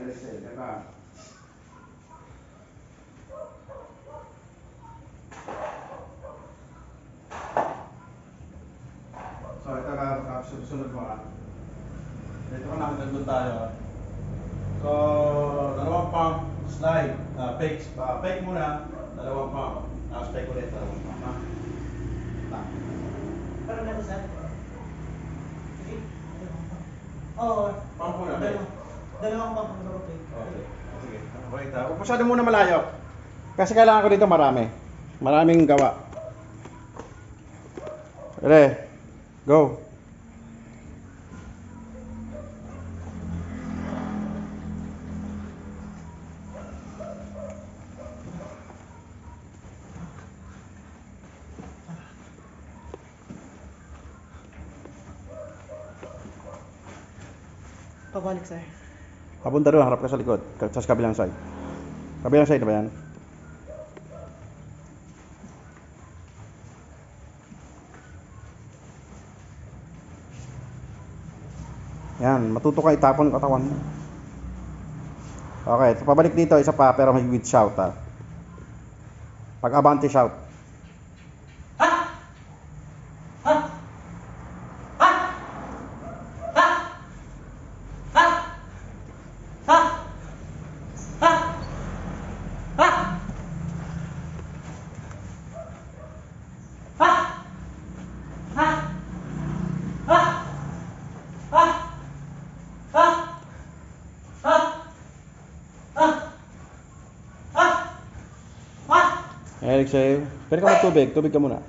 Excel, diba? So, ito ka, sunod mo ah. Dito ko na, nandun tayo. So, dalawang pump, slide, fake muna, dalawang pump. Tapos fake ulit, dalawang pump na. Parang na sir. Sige. Oo. Pump muna, fake. Dalawang pump ang gawin. Okay. Sige. Wait, huwag masyado muna malayo. Kasi kailangan ko dito marami. Maraming gawa. Ready? Go. Pabalik sir. Papunta doon, harap ka sa likod. Sa kabilang side. Kabilang side na ba yan? Yan, matuto ka itapon yung katawan mo. Okay, so pabalik dito, isa pa, pero may with shout ha. Pag abante shout. Ha! Ha! Ha! Ha! Ha! Ha! Ha! Ha! Ha! Ha! Ha! Ha! Ha! Ha! Ha! Ha! Exhale. Pero ka mag tubig ka muna.